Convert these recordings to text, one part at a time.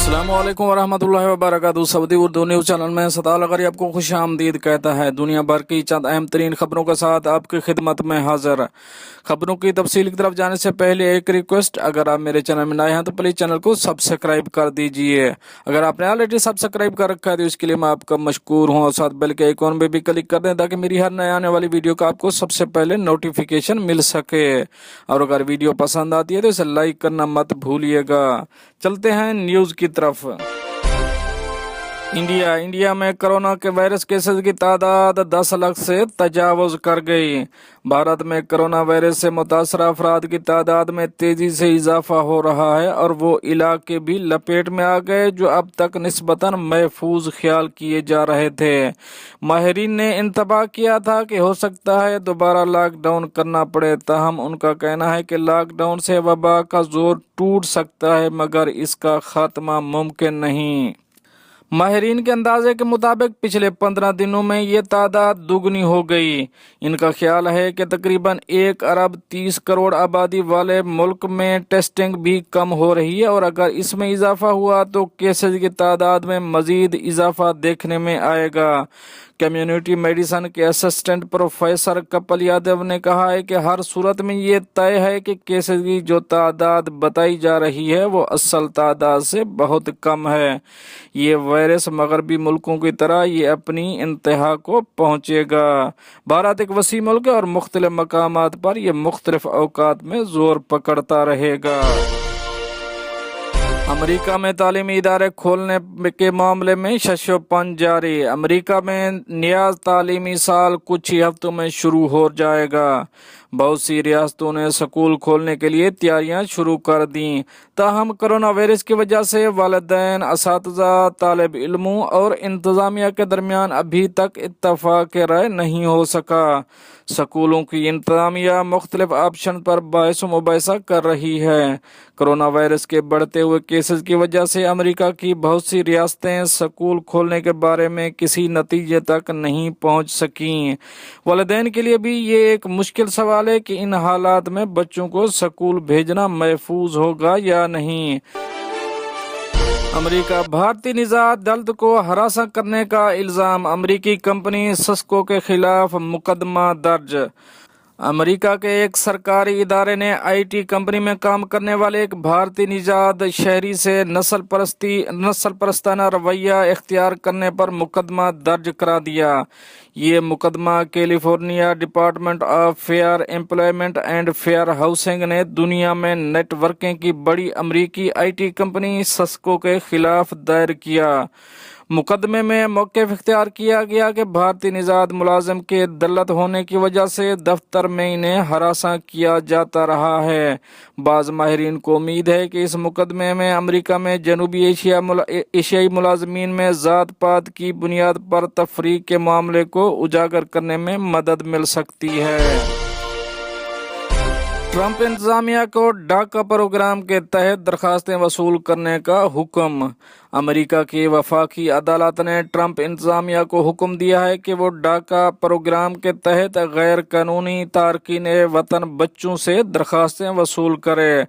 अस्सलामुअलैकुम वरहमतुल्लाहि वबरकातुहू। Saudi Urdu news channel में सताल अगरी आपको खुश आमदीद कहता है। दुनिया भर की चंद अहम तरीन खबरों के साथ आपकी खिदमत में हाजिर। खबरों की तफसील की तरफ जाने से पहले एक रिक्वेस्ट, अगर आप मेरे चैनल में नए हैं तो प्लीज़ चैनल को सब्सक्राइब कर दीजिए। अगर आपने ऑलरेडी सब्सक्राइब कर रखा है तो इसके लिए मैं आपका मशकूर हूँ, और साथ बेल के आइकॉन पे भी क्लिक कर दें ताकि मेरी हर नए आने वाली वीडियो का आपको सबसे पहले नोटिफिकेशन मिल सके। और अगर वीडियो पसंद आती है तो इसे लाइक करना मत भूलिएगा। चलते हैं न्यूज़ की तरफ। इंडिया में कोरोना के वायरस केसेस की तादाद 10 लाख से तजावुज कर गई। भारत में कोरोना वायरस से मुतासर अफराद की तादाद में तेजी से इजाफा हो रहा है, और वो इलाके भी लपेट में आ गए जो अब तक निस्बतन महफूज ख्याल किए जा रहे थे। माहिरीन ने इंतबाह किया था कि हो सकता है दोबारा लॉकडाउन करना पड़े, ताहम उनका कहना है कि लॉकडाउन से वबा का जोर टूट सकता है, मगर इसका खात्मा मुमकिन नहीं। माहिरीन के अंदाजे के मुताबिक पिछले 15 दिनों में ये तादाद दुगनी हो गई। इनका ख्याल है कि तकरीबन 1 अरब 30 करोड़ आबादी वाले मुल्क में टेस्टिंग भी कम हो रही है, और अगर इसमें इजाफा हुआ तो केसेज की तादाद में मजीद इजाफा देखने में आएगा। कम्युनिटी मेडिसिन के असिस्टेंट प्रोफेसर कपिल यादव ने कहा है कि हर सूरत में ये तय है कि केसेज की जो तादाद बताई जा रही है वो असल तादाद से बहुत कम है। ये वायरस मगरबी मुल्कों की तरह ये अपनी इंतहा को पहुंचेगा। भारत एक वसी मुल्क है और मुख्तलिफ मकामात पर यह मुख्तलिफ औकात में जोर पकड़ता रहेगा। अमेरिका में तालीमी इदारे खोलने के मामले में शशोपन जारी। अमेरिका में नया तालीमी साल कुछ ही हफ्तों में शुरू हो जाएगा। बहुत सी रियासतों ने स्कूल खोलने के लिए तैयारियां शुरू कर दी, ताहम कोरोना वायरस की वजह से वालिदैन, असातिज़ा, तालिब इल्मों और इंतज़ामिया के दरमियान अभी तक इत्तफाक राय नहीं हो सका। स्कूलों की इंतज़ामिया मुख्तलिफ ऑप्शन पर बहस मुबाहिसा कर रही है। कोरोना वायरस के बढ़ते हुए केसेस की वजह से अमेरिका की बहुत सी रियासतें स्कूल खोलने के बारे में किसी नतीजे तक नहीं पहुंच सकीं। वालिदैन के लिए भी ये एक मुश्किल सवाल है कि इन हालात में बच्चों को स्कूल भेजना महफूज होगा या नहीं। अमेरिका भारतीय निजात दल को हरासा करने का इल्जाम, अमेरिकी कंपनी सस्को के खिलाफ मुकदमा दर्ज। अमेरिका के एक सरकारी इदारे ने आईटी कंपनी में काम करने वाले एक भारतीय निजात शहरी से नस्ल परस्ताना रवैया इख्तियार करने पर मुकदमा दर्ज करा दिया। ये मुकदमा California department of fair employment and fair housing ने दुनिया में नेटवर्किंग की बड़ी अमेरिकी आईटी कंपनी सस्को के खिलाफ दायर किया। मुकदमे में मौक़िफ़ इख्तियार किया गया कि भारतीय निजात मुलाजिम के दल्लत होने की वजह से दफ्तर में इन्हें हरासा किया जाता रहा है। बाज़ माहिरीन को उम्मीद है कि इस मुकदमे में अमेरिका में जनूबी एशियाई मुलाजमीन में ज़ात पात की बुनियाद पर तफरीक के मामले को उजागर करने में मदद मिल सकती है। ट्रंप इंतजामिया को डाका प्रोग्राम के तहत दरखास्तें वसूल करने का हुक्म। अमेरिका की वफाकी अदालत ने ट्रंप इंतजामिया को हुक्म दिया है कि वो डाका प्रोग्राम के तहत गैर कानूनी तारकीन वतन बच्चों से दरखास्तें वसूल करे,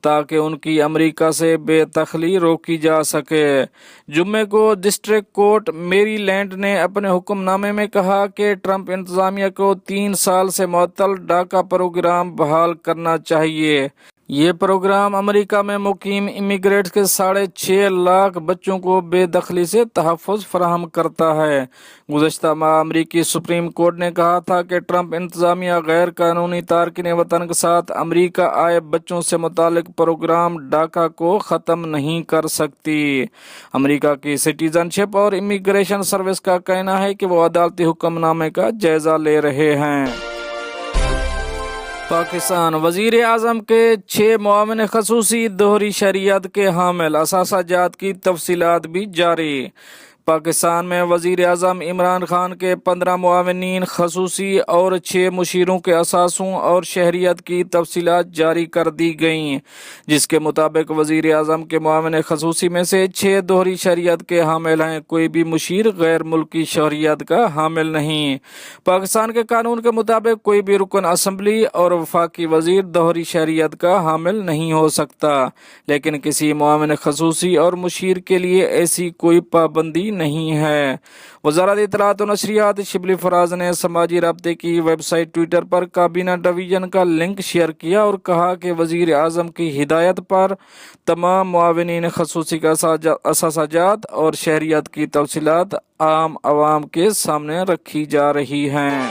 ताकि उनकी अमेरिका से बेदखली रोकी जा सके। जुम्मे को डिस्ट्रिक्ट कोर्ट मेरीलैंड ने अपने हुक्मनामे में कहा कि ट्रंप इंतजामिया को 3 साल से मुअत्तल डाका प्रोग्राम बहाल करना चाहिए। ये प्रोग्राम अमेरिका में मुकीम इमिग्रेट्स के 6.5 लाख बच्चों को बेदखली से तहफ़्फ़ुज़ फराहम करता है। गुज़श्ता माह अमेरिकी सुप्रीम कोर्ट ने कहा था कि ट्रंप इंतजामिया गैर कानूनी तारकीन वतन के साथ अमेरिका आए बच्चों से मुतालिक प्रोग्राम डाका को ख़त्म नहीं कर सकती। अमेरिका की सिटीजनशिप और इमिग्रेशन सर्विस का कहना है कि वो अदालती हुक्मनामे का जायज़ा ले रहे हैं। पाकिस्तान वज़ीर आज़म के 6 मुआविन ख़ुसूसी दोहरी शरीयत के हामिल, असासा जात की तफसीलात भी जारी। پاکستان میں وزیر اعظم عمران خان کے 15 معاونین خصوصی اور 6 مشیروں کے اثاثوں اور شہریت کی تفصیلات جاری کر دی گئیں، جس کے مطابق وزیر اعظم کے معاون خصوصی میں سے 6 دوہری شہریت کے حامل ہیں، کوئی بھی مشیر غیر ملکی شہریت کا حامل نہیں۔ پاکستان کے قانون کے مطابق کوئی بھی رکن اسمبلی اور وفاقی وزیر دوہری شہریت کا حامل نہیں ہو سکتا، لیکن کسی معاون خصوصی اور مشیر کے لیے ایسی کوئی پابندی نہیں ہے۔ وزارت اطلاعات و نشریات شبلی فراز نے سماجی رابطے کی ویب سائٹ ٹویٹر پر کابینہ ڈویژن کا لنک شیئر کیا اور کہا کہ وزیر اعظم کی ہدایت پر تمام معاونین خصوصی کا اثاثہ جات اور شہریت کی تفصیلات عام عوام کے سامنے رکھی جا رہی ہیں۔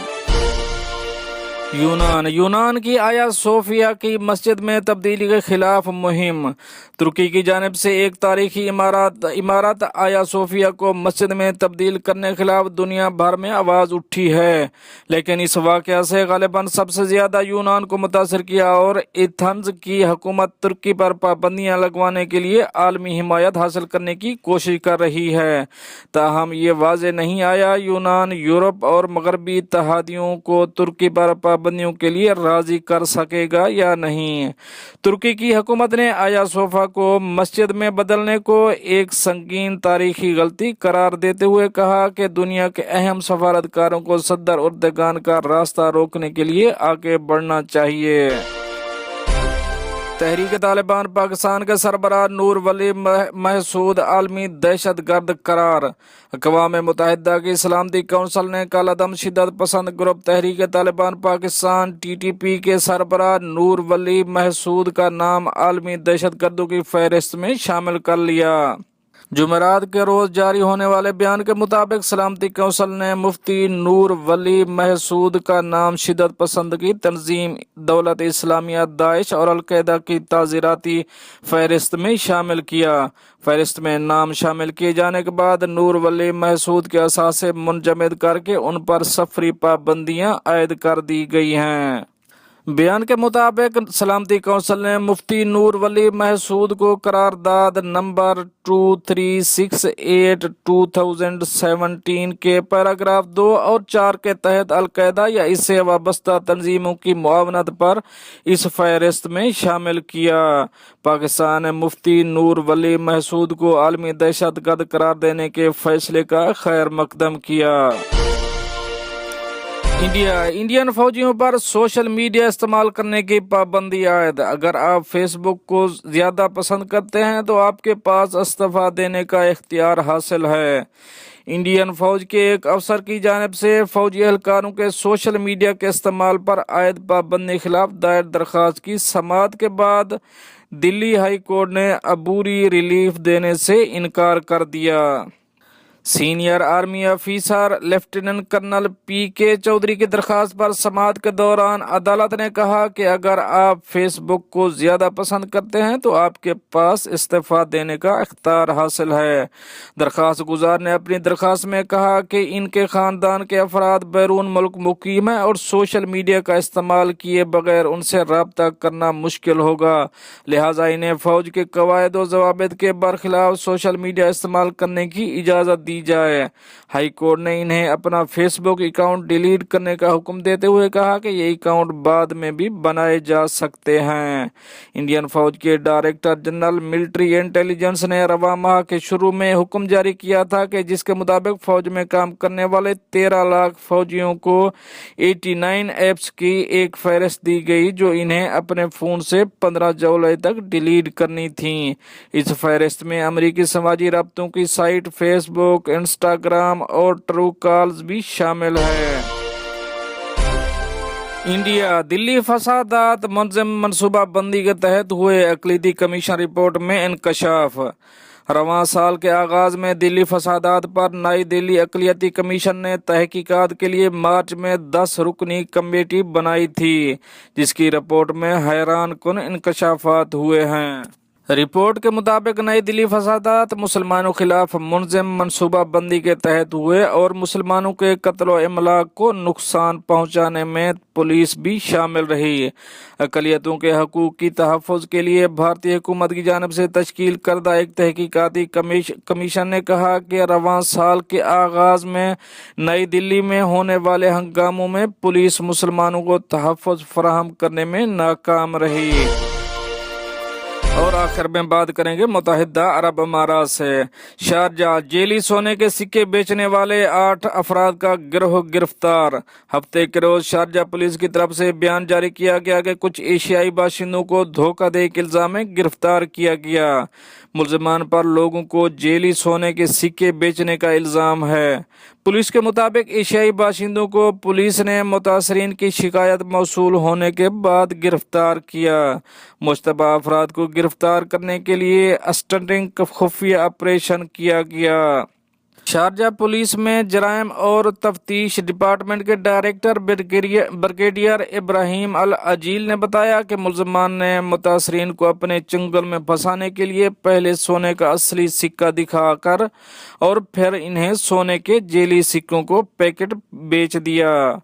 یونان کی آیا صوفیہ کی مسجد میں تبدیلی کے خلاف مہم۔ ترکی کی جانب سے ایک تاریخی عمارت آیا صوفیہ کو مسجد میں تبدیل کرنے کے خلاف دنیا بھر میں آواز اٹھی ہے، لیکن اس واقعہ سے غالباً سب سے زیادہ یونان کو متاثر کیا اور ایتھنز کی حکومت ترکی پر پابندیاں لگوانے کے لیے عالمی حمایت حاصل کرنے کی کوشش کر رہی ہے۔ تاہم یہ واضح نہیں آیا یونان یورپ اور مغربی اتحادیوں کو ترکی پر پابندیوں کے لیے راضی کر سکے گا یا نہیں۔ ترکی کی حکومت نے آیا صوفیہ کو مسجد میں بدلنے کو ایک سنگین تاریخی غلطی قرار دیتے ہوئے کہا کہ دنیا کے اہم سفارتکاروں کو صدر اردگان کا راستہ روکنے کے لیے آگے بڑھنا چاہیے۔ تحریک طالبان پاکستان کے سربراہ نور ولی محسود عالمی دہشت گرد قرار۔ اقوام متحدہ کی سلامتی کونسل نے کل عدم شدت پسند گروپ تحریک طالبان پاکستان (TTP) کے سربراہ نور ولی محسود کا نام عالمی دہشت گردوں کی فہرست میں شامل کر لیا۔ جمعرات کے روز جاری ہونے والے بیان کے مطابق سلامتی کونسل نے مفتی نور ولی محسود کا نام شدت پسند کی تنظیم دولت اسلامیہ داعش اور القاعدہ کی تعزیراتی فہرست میں شامل کیا۔ فہرست میں نام شامل کیے جانے کے بعد نور ولی محسود کے اثاثے منجمد کر کے ان پر سفری پابندیاں عائد کر دی گئی ہیں۔ بیان کے مطابق سلامتی کونسل نے مفتی نور ولی محسود کو قرارداد نمبر 2368/2017 کے پیراگراف 2 اور 4 کے تحت القاعدہ یا اس سے وابستہ تنظیموں کی معاونت پر اس فہرست میں شامل کیا۔ پاکستان نے مفتی نور ولی محسود کو عالمی دہشت گرد قرار دینے کے فیصلے کا خیر مقدم کیا۔ انڈین فوجیوں پر سوشل میڈیا استعمال کرنے کی پابندی عائد۔ اگر آپ فیس بک کو زیادہ پسند کرتے ہیں تو آپ کے پاس استعفیٰ دینے کا اختیار حاصل ہے۔ انڈین فوج کے ایک افسر کی جانب سے فوجی اہلکاروں کے سوشل میڈیا کے استعمال پر عائد پابندی کے خلاف دائر درخواست کی سماعت کے بعد دلی ہائی کورٹ نے عبوری ریلیف دینے سے انکار کر دیا۔ Senior army officer lieutenant colonel PK Chaudhry کی درخواست پر سماعت کے دوران عدالت نے کہا کہ اگر آپ فیس بک کو زیادہ پسند کرتے ہیں تو آپ کے پاس استعفیٰ دینے کا اختیار حاصل ہے۔ درخواست گزار نے اپنی درخواست میں کہا کہ ان کے خاندان کے افراد بیرون ملک مقیم ہیں اور سوشل میڈیا کا استعمال کیے بغیر ان سے رابطہ کرنا مشکل ہوگا، لہٰذا انہیں فوج کے قواعد و ضوابط کے برخلاف سوشل میڈیا استعمال کرنے کی اجازت دی جائے۔ ہائی کورٹ نے انہیں اپنا فیس بک اکاؤنٹ ڈیلیٹ کرنے کا حکم دیتے ہوئے کہا کہ یہ اکاؤنٹ بعد میں بھی بنائے جا سکتے ہیں۔ انڈین فوج کے ڈائریکٹر جنرل ملٹری انٹیلیجنس نے رواں ماہ کے شروع میں حکم جاری کیا تھا کہ جس کے مطابق فوج میں کام کرنے والے 13 لاکھ فوجیوں کو 89 ایپس کی ایک فہرست دی گئی جو انہیں اپنے فون سے 15 جولائی تک ڈیلیٹ کرنی تھیں۔ اس فہرست میں امریکی سماجی رابطوں کی سائٹ فیس بک، انسٹاگرام اور ٹرو کالز بھی شامل ہے۔ انڈیا دلی فسادات منظم منصوبہ بندی کے تحت ہوئے اقلیتی کمیشن رپورٹ میں انکشاف۔ رواں سال کے آغاز میں دلی فسادات پر نئی دلی اقلیتی کمیشن نے تحقیقات کے لیے مارچ میں 10 رکنی کمیٹی بنائی تھی، جس کی رپورٹ میں حیران کن انکشافات ہوئے ہیں۔ रिपोर्ट के मुताबिक नई दिल्ली फसादात मुसलमानों खिलाफ मुनज़्ज़म मनसूबा बंदी के तहत हुए और मुसलमानों के कत्ल इमलाक को नुकसान पहुंचाने में पुलिस भी शामिल रही। अक़लियतों के हकूक़ की तहफ़्फ़ुज़ के लिए भारतीय हुकूमत की जानिब से तश्कील करदा एक तहकीकाती कमीशन ने कहा कि रवां साल के आगाज़ में नई दिल्ली में होने वाले हंगामों में पुलिस मुसलमानों को तहफ़्फ़ुज़ फराहम करने में नाकाम रही। और आखिर में बात करेंगे मुत्तहिदा अरब अमारात से। शारजा जेली सोने के सिक्के बेचने वाले 8 अफराद का गिरोह गिरफ्तार। हफ्ते के रोज शारजा पुलिस की तरफ से बयान जारी किया गया कि कुछ एशियाई बाशिंदों को धोखाधड़ी के इल्जाम में गिरफ्तार किया गया। मुलजमान पर लोगों को जेली सोने के सिक्के बेचने का इल्जाम है। पुलिस के मुताबिक एशियाई बाशिंदों को पुलिस ने मुतासरीन की शिकायत मौसूल होने के बाद गिरफ्तार किया। मुश्तबा अफराद को गिरफ्तार करने के लिए स्टंटिंग खुफिया ऑपरेशन किया गया। शारजा पुलिस में जराइम और तफ्तीश डिपार्टमेंट के डायरेक्टर ब्रिगेडियर इब्राहिम अल अजील ने बताया कि मुलजमान ने मुतासरीन को अपने चंगुल में फंसाने के लिए पहले सोने का असली सिक्का दिखाकर और फिर इन्हें सोने के जेली सिक्कों को पैकेट बेच दिया।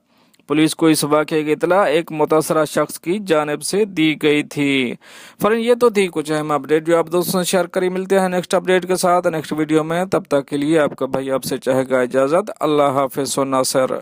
पुलिस को इस वाक़े की इतला एक मुतासरा शख्स की जानिब से दी गई थी। फरन ये तो थी कुछ अहम अपडेट जो आप दोस्तों से शेयर करी। मिलते हैं नेक्स्ट अपडेट के साथ नेक्स्ट वीडियो में। तब तक के लिए आपका भाई आपसे चाहेगा इजाज़त। अल्लाह हाफ़िज़ व नासिर।